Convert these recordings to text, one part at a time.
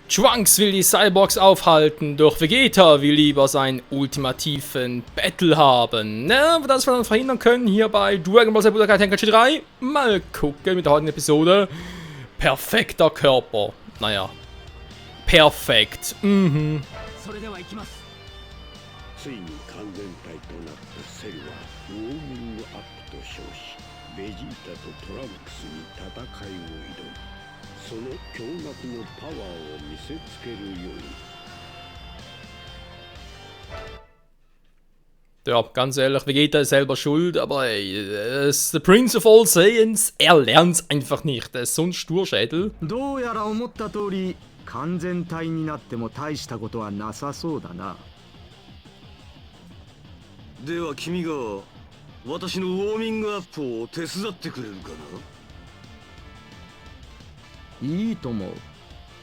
Trunks will die Cyborgs aufhalten, doch Vegeta will lieber seinen ultimativen Battle haben. Na, das wir dann verhindern können hier bei Dragon Ball Z Budokai Tenkaichi 3. Mal gucken mit der heutigen Episode. Perfekter Körper. Naja. Perfekt. Mhm. ついに完全体となったセルはウォーミングアップと称し、ベジータとトランクスに戦いを挑む。その驚愕のパワーを見せつけるように。Ja, ganz ehrlich, Vegeta ist selber schuld, aber ey, ist the Prince of All Saiyans, er lernt's einfach nicht, er ist so ein Sturschädel. どうやら思った通り、完全体になっても大したことはなさそうだな。では君が私のウォーミングアップを手伝ってくれるかな。いいとも。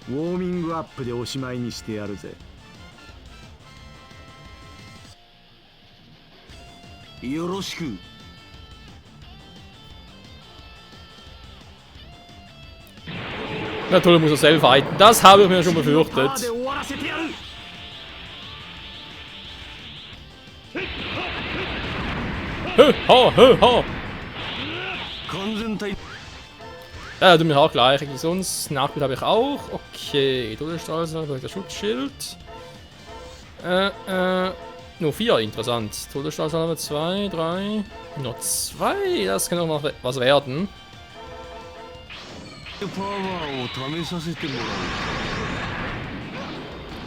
ウォーミングアップでおしまいにしてやるぜ。よろしく。Natürlich muss er selber fighten, das habe ich mir schon befürchtet. Ja, du mich auch gleich, wie sonst. Nachbild habe ich auch. Okay, Todesstrahl, der Schutzschild. Nur 4, interessant. Todesstrahl haben wir 2, 3. Nur 2, das kann auch noch was werden.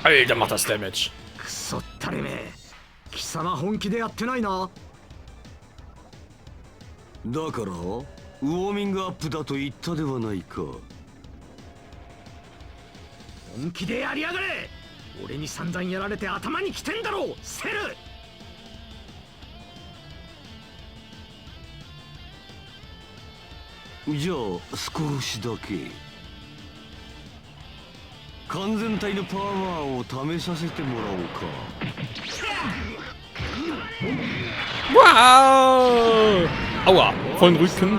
Alter, macht das Damage. くそったれめ。貴様本気でやってないな。だからウォーミングアップだと言ったではないか。本気でやりやがれ。俺に散々やられて頭にきてんだろう、セル。じゃあ少しだけ完全体のパワーを試させてもらおうか。Wow! Aua, voll den Rücken.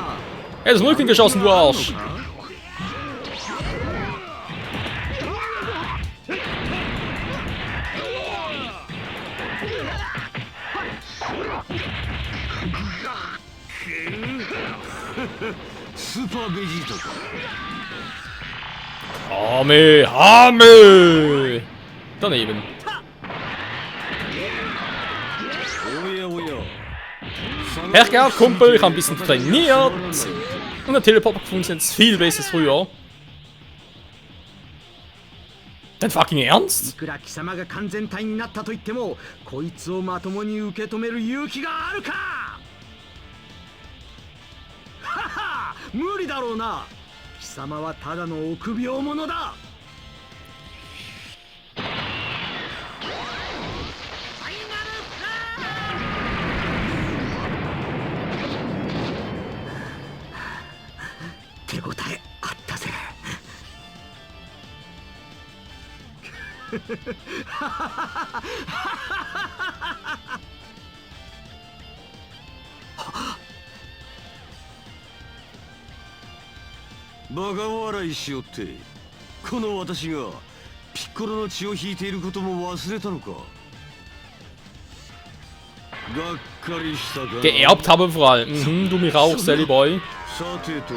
Er ist in den Rücken geschossen, du Arsch. Super Vegeta. Hame! Daneben. Herr Kumpel, ich habe ein bisschen trainiert. Und der Teleport funktioniert jetzt viel besser als früher. Dein fucking Ernst? いくら貴様が完全体になったと言っても、こいつをまともに受け止める勇気があるか。はは、無理だろうな。貴様はただの臆病者だ。手応えあったぜ。バカ笑いしよって。この私がピッコロの血を引いていることも忘れたのか。がっかりしたか。Geerbt habe vor allem. Mhm, du mich auch, Sally Boy. さてと、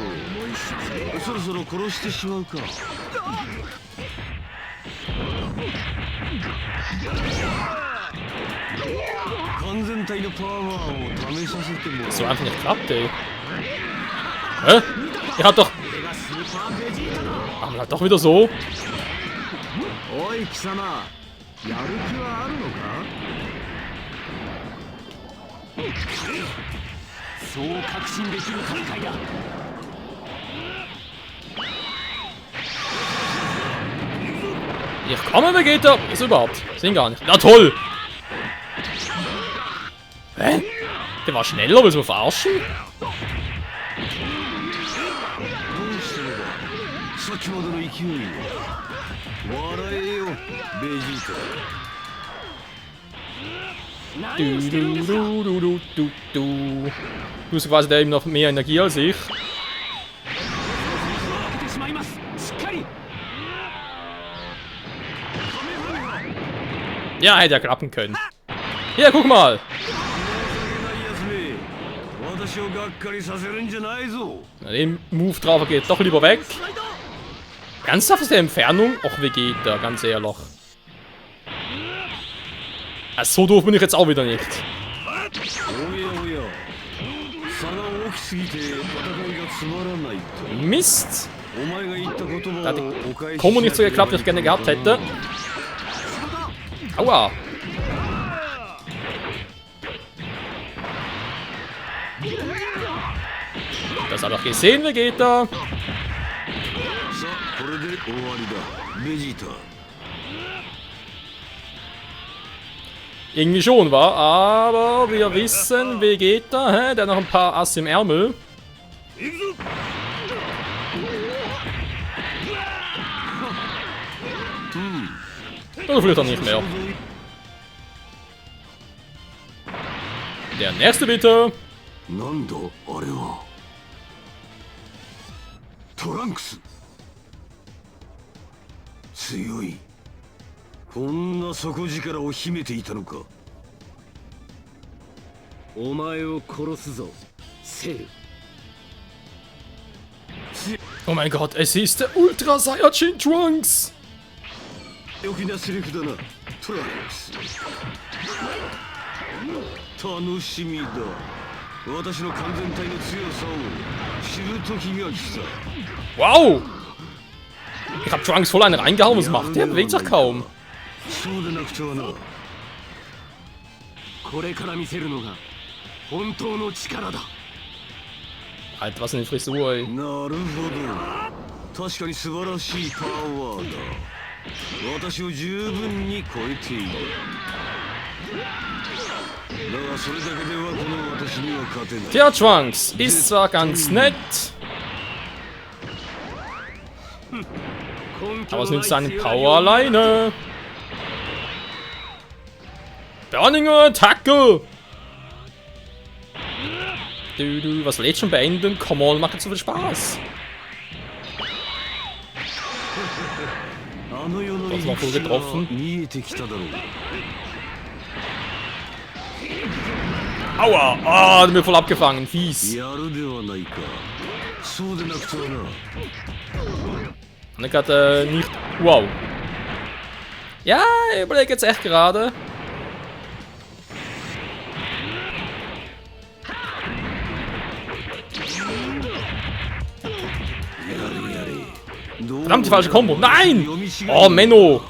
そろそろ殺してしまうか。完全体のパワーを試させてもらう。So einfach nicht klappt, ey. Hä? Er hat doch... Machen wir doch wieder so. おい貴様、やる気はあるのか。そう確信できる戦いだ。Ich komme, Vegeta! Was überhaupt? Sehen gar nicht. Na toll! Hä? Der war schneller, willst du mich verarschen? Du bist quasi der eben noch mehr Energie als ich. Ja, hätte ja klappen können. Hier, guck mal. 私をがっかりさせるんじゃないぞ。 Den Move drauf, er geht doch lieber weg. Ernsthaft ist der Entfernung? Och, Vegeta, ganz ehrlich. So doof bin ich jetzt auch wieder nicht. おやおや、差が大きすぎて戦いがつまらないと。 Mist. お前が言った言葉 Da hat をお die 返し Kombo nicht so geklappt, wie ich gerne gehabt hätte. Aua. Das hat doch gesehen, Vegeta. さあこれで終わりだ、ベジータ。 Irgendwie schon, war. Aber wir wissen, Vegeta, der hat noch ein paar Ass im Ärmel. Oder vielleicht auch nicht mehr. Der nächste bitte. なんだあれは。トランクス。強い。こんな底力を秘めていたのか。お前を殺すぞセル。 Oh mein Gott, es ist der Ultra Saiyajin Trunks. 良きなセリフだな、トランクス。楽しみだ。私の完全体の強さを知る時が来た。 Wow. Ich hab Trunks voll einen reingehauen, was macht der? Bewegt sich kaum. そうでなくてはな。これから見せるのが本当の力だ。 Alter, was eine Frisur, ey. なるほど。確かに素晴らしいパワーだ。私を十分に超えている。だがそれだけではこの私には勝てない。 Tja, Trunks ist zwar ganz nett, aber es nützt seine Power alleine. Burning Attacke! Du, was will jetzt schon beenden? Come on, macht jetzt so viel Spaß. あの世の Das noch wohl getroffen. 見えてきただろう。 Aua! Ah, hat mir voll abgefangen. Fies. やるではないか。そうでなくてはな。 Und ich hatte nicht... Wow. Ja, ich überlege jetzt echt gerade. Verdammt, die falsche Kombo. Nein! Oh, Menno.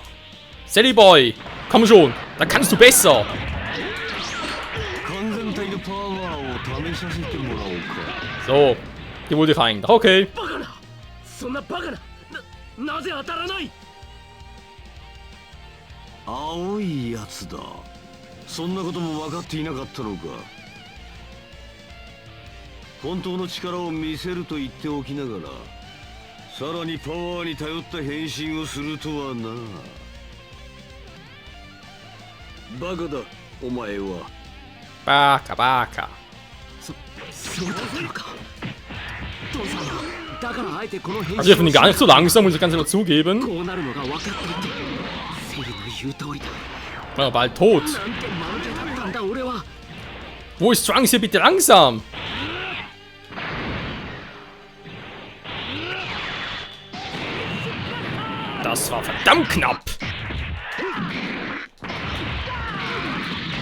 Sally Boy. Komm schon. Da kannst du besser. 完全体のパワーを試させてもらおうか。 So. Die wollte ich eigentlich. Okay. バカな、そんなバカな、なぜ当たらない。青いやつだ。そんなことも分かっていなかったのか。本当の力を見せると言っておきながら、さらにパワーに頼った変身をするとはな。バカだ、お前は。 Baka, Baka. そうだったのか。父さんはだからあえてこの変 Also ich finde ihn gar nicht so langsam, muss ich ganz ehrlich zugeben. こうなるのが分かっていて、セルの言う通りだ。 War er bald tot. なんて間抜けだったんだ俺は。 Wo ist Trunks hier bitte langsam? Das war verdammt knapp.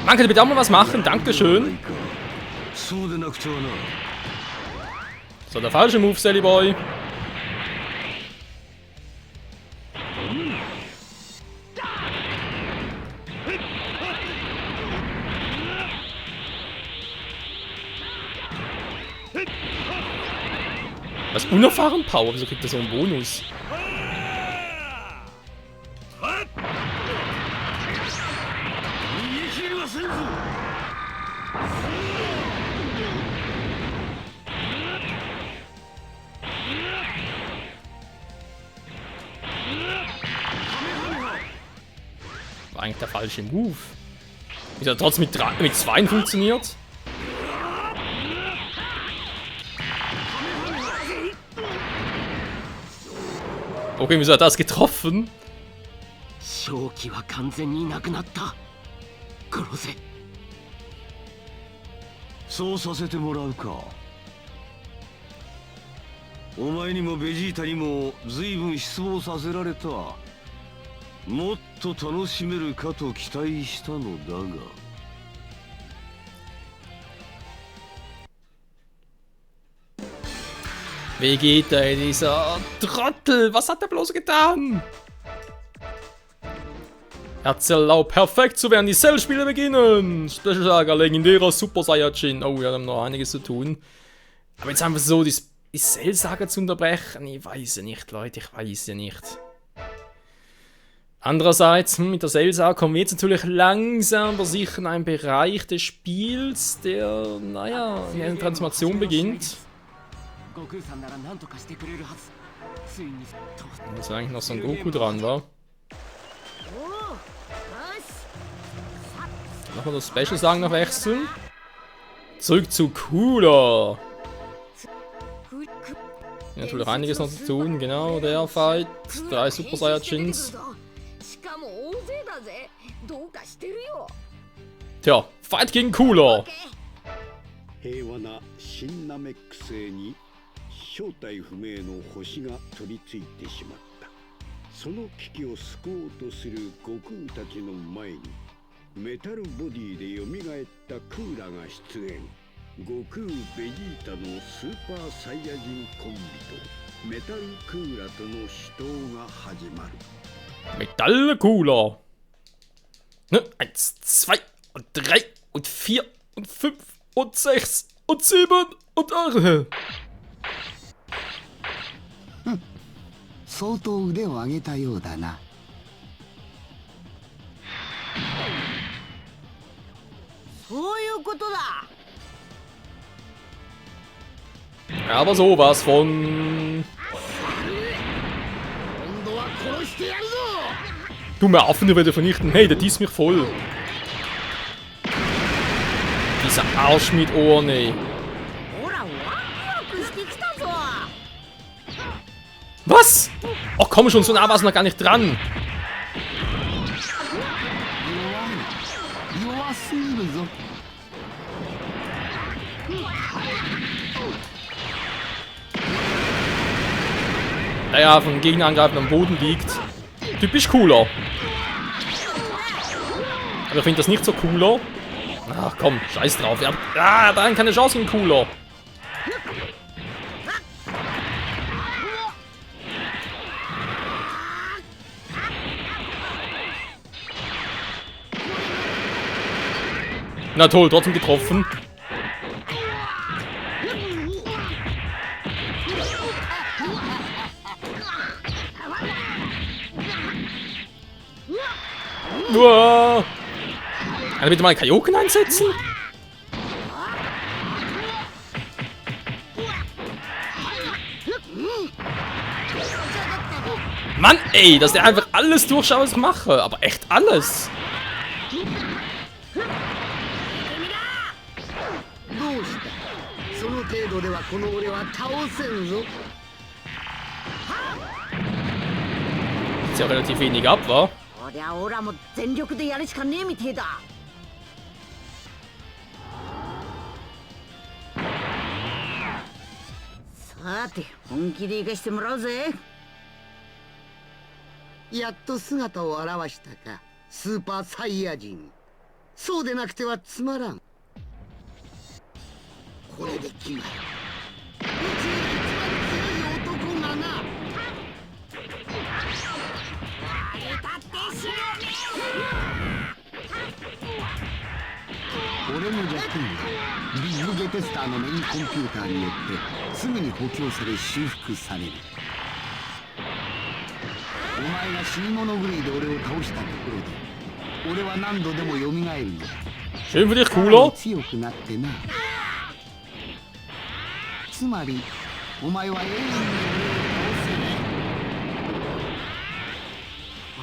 Man könnte bitte auch mal was machen. Dankeschön. そうでなくてはな。 So, der falsche Move, Sally Boy. Was unerfahren Power? Wieso kriegt er so einen Bonus? War eigentlich der falsche Move. Ist ja trotzdem mit 2 funktioniert. Okay, wieso hat er das getroffen? 正気は完全になくなった。殺せ。そうさせてもらうか。お前にもベジータにも随分失望させられた。もっと楽しめるかと期待したのだが。Vegeta, ey, dieser Trottel, was hat er bloß getan? Herzerlaub, perfekt zu werden, die Cell-Spiele beginnen! Special Saga, legendärer Super Saiyajin. Oh, wir haben noch einiges zu tun. Aber jetzt einfach so die Cell-Saga zu unterbrechen, ich weiß ja nicht, Leute, ich weiß ja nicht. Andererseits, mit der Cell-Saga kommen wir jetzt natürlich langsam aber sicher in einen Bereich des Spiels, der, naja, in einer Transformation beginnt. Da ist eigentlich noch Son Goku dran, wa? Nochmal das Special-Sagen noch wechseln. Zurück zu Cooler. Ja, natürlich einiges noch zu tun, genau, der Fight. 3 Super Saiyajins. Tja, Fight gegen Cooler. 平和な新ナメック星に正体不明の星が取り付いてしまった。その危機を救おうとする悟空たちの前にメタルボディで蘇ったクーラが出現。悟空ベジータのスーパーサイヤ人コンビとメタルクーラとの死闘が始まる。 Metall Cooler. Ne, 1, 2 und 3 und 4 und 5 und 6 und 7 und 8. 相当腕を上げたようだな。そういうことだ。 Aber sowas von. Dumme Affen, die werden vernichten. Hey, der dies mich voll. Dieser Arsch mit Ohren, ey. Was? Ach komm schon, so nah war es noch gar nicht dran. Naja, von Gegenangreifen am Boden liegt. Typisch Cooler. Aber ich finde das nicht so Cooler. Ach komm, scheiß drauf. Ja, da keine Chance gegen Cooler. Na toll, trotzdem getroffen. Uah. Kann er bitte mal einen Kaioken einsetzen? Mann, ey, dass der einfach alles durchschaut, was ich mache. Aber echt alles. Ist ja relativ wenig ab, wa? そりゃオラも全力でやるしかねえみてえだ。さて本気で行かしてもらうぜ。やっと姿を現したか、スーパーサイヤ人。そうでなくてはつまらん。これで決まる。宇宙で一番強い男がな。俺の弱点はビッグゲテスターのメインコンピューターによってすぐに補強され修復される。お前が死に物狂いで俺を倒したところで俺は何度でも蘇るのだ。 Schön für dich, Cooler. 強くなってな。つまりお前は永遠に俺を倒せ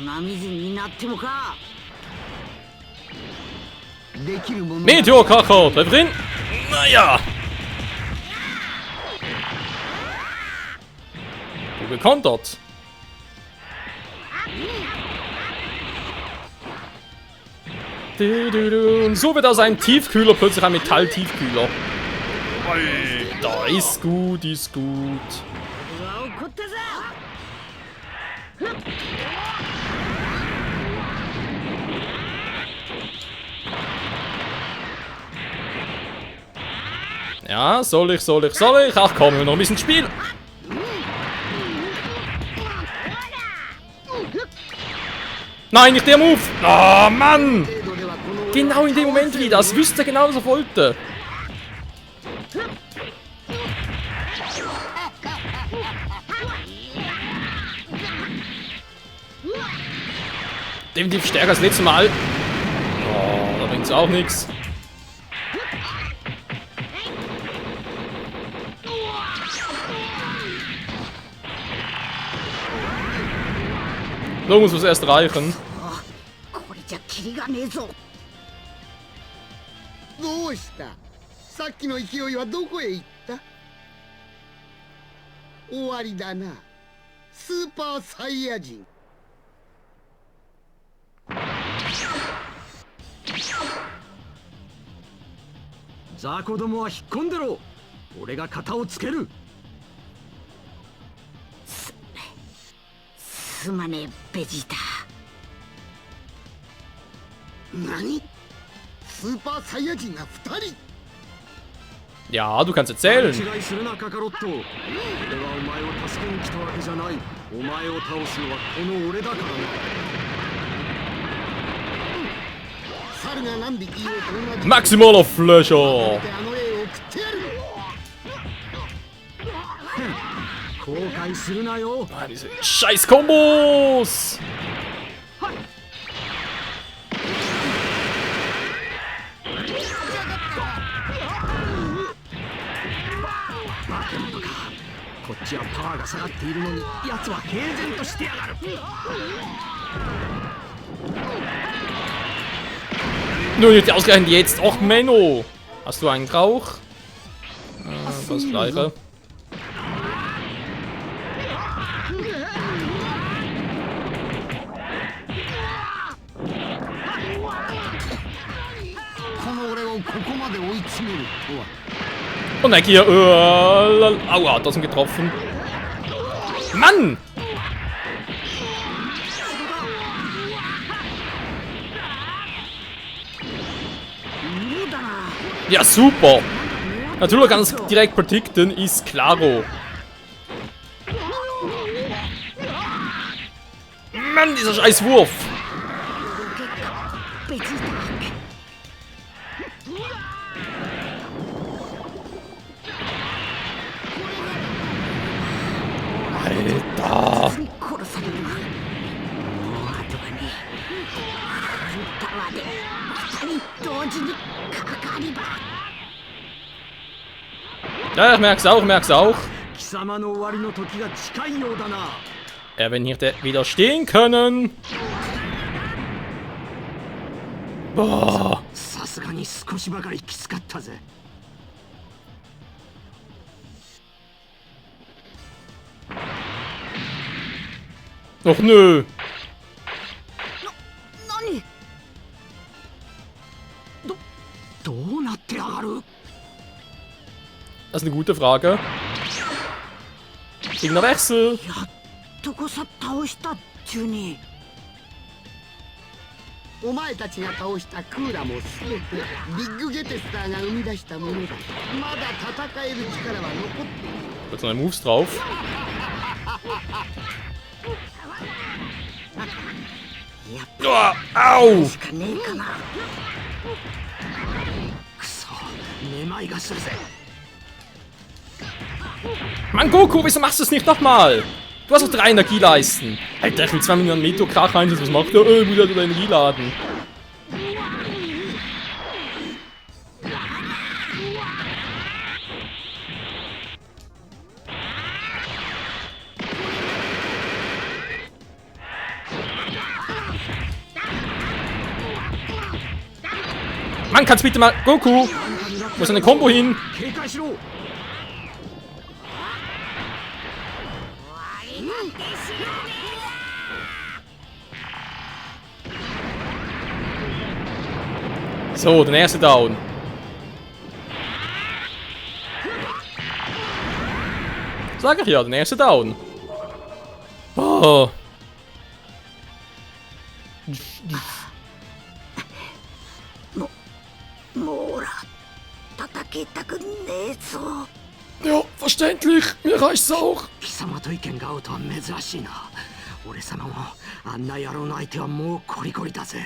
ない。粉水になってもか。 Meteorkracher, bleib drin! Naja! Gut gekontert. Und so wird aus einem Tiefkühler plötzlich ein Metall-Tiefkühler. Alter, ist gut, ist gut. うわ怒ったぞ Ja, soll ich? Ach komm, noch ein bisschen Spiel. Nein, nicht der Move. Oh, Mann. Genau in dem Moment wieder. Das wüsste er genau, was er wollte. Definitiv stärker als letztes Mal. Oh, da bringt's auch nichts. So muss es erst reichen. これじゃキリがねえぞどうしたさっきの勢いはどこへ行った？終わりだなスーパーサイヤ人。雑魚どもは引っ込んでろ。俺が型をつける。すまねえベジータ何？スーパーサイヤ人が2人？ Ja, du kannst erzählen. 違いするなカカロット。俺はお前を助けに来たわけじゃない。お前を倒すのはこの俺だからな。猿が何匹いようと同じ。 Maximaler Flasher. あの絵を送ってやる。後悔するなよ。 Diese scheiß Kombos.化け物か。こっちはパワーが下がっているのに奴は平然としてやがる。 Nur nicht ausgerechnet jetzt. Och, Menno. Hast du einen Rauch? Das gleiche. この俺をここまで追い詰めるとは。 Und weg hier. Aua, das sind getroffen. Mann! Ja, super. Natürlich ganz direkt predikten ist klaro. Mann, dieser scheiß Wurf. ベジータ Alter. 殺されるわもう後がねフルパワーで2人同時にかかりば Ja, ich merk's auch. 貴様の終わりの時が近いようだな。 Er wird nicht widerstehen können. Boah. さすがに少しばかりきつかったぜ。 Och nö. 何 どうなってやがる？ Das ist eine gute Frage. Gegnerwechsel. やっとこさ倒したっちゅうにお前たちが倒したクーラも全てビッグゲテスターが生み出したものだ。まだ戦える力は残っている。 Jetzt noch ein Moves drauf. やっ Oh, au! しかねえかな くそ、めまいがするぜ。 Mann, Goku, wieso machst du es nicht nochmal? Du hast doch 3 Energieleisten. Alter, ich will 2 Millionen Metro-Krach einsetzen. Was macht der? Muss ja wieder Energie laden. Mann, kannst bitte mal... Goku! Wo ist eine Combo hin? 警戒しろ。 Mann, So, der erste Down. Sag ich ja, der erste Down. Oh. Mora, 叩きたくねえぞ。 Ja, verständlich. Mir reicht's auch. 貴様と意見が合うとは珍しいな。俺様もあんな野郎の相手はもうコリコリだぜ。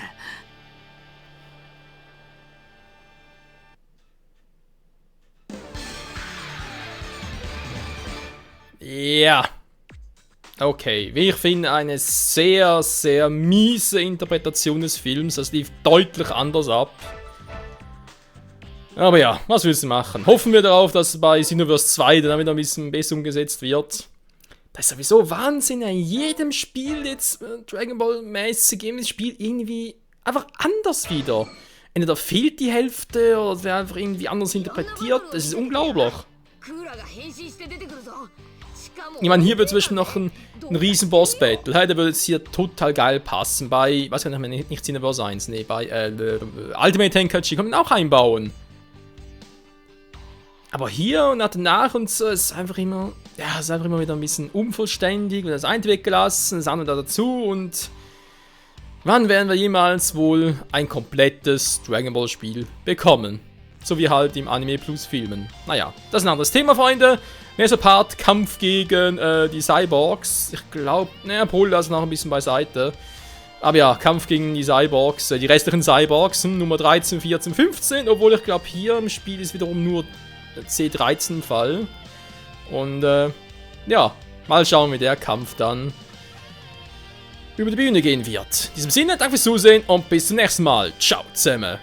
Ja. Okay, ich finde eine sehr, sehr miese Interpretation des Films. Das lief deutlich anders ab. Aber ja, was willst du machen? Hoffen wir darauf, dass bei Xenoverse 2 dann wieder ein bisschen besser umgesetzt wird. Das ist sowieso Wahnsinn, in jedem Spiel jetzt Dragon Ball mäßig, jedes Spiel irgendwie einfach anders wieder. Entweder fehlt die Hälfte oder es wird einfach irgendwie anders interpretiert. Das ist unglaublich. Ich meine, hier wird zum Beispiel noch ein riesen Boss-Battle. Hey, der würde jetzt hier total geil passen. Bei, was kann ich nicht Xenoverse 1, nee, bei Ultimate Tenkaichi kann man auch einbauen. Aber hier und danach und so ist einfach immer, ja, es ist einfach immer wieder ein bisschen unvollständig. Und das eine weggelassen, das andere da dazu und wann werden wir jemals wohl ein komplettes Dragon Ball Spiel bekommen? So wie halt im Anime Plus Filmen. Naja, das ist ein anderes Thema, Freunde. Nächster Part, Kampf gegen die Cyborgs. Ich glaube, naja, hol das noch ein bisschen beiseite. Aber ja, Kampf gegen die Cyborgs, die restlichen Cyborgs, Nummer 13, 14, 15. Obwohl ich glaube, hier im Spiel ist wiederum nur C13 Fall. Und ja, mal schauen, wie der Kampf dann über die Bühne gehen wird. In diesem Sinne, danke fürs Zusehen und bis zum nächsten Mal. Ciao zusammen.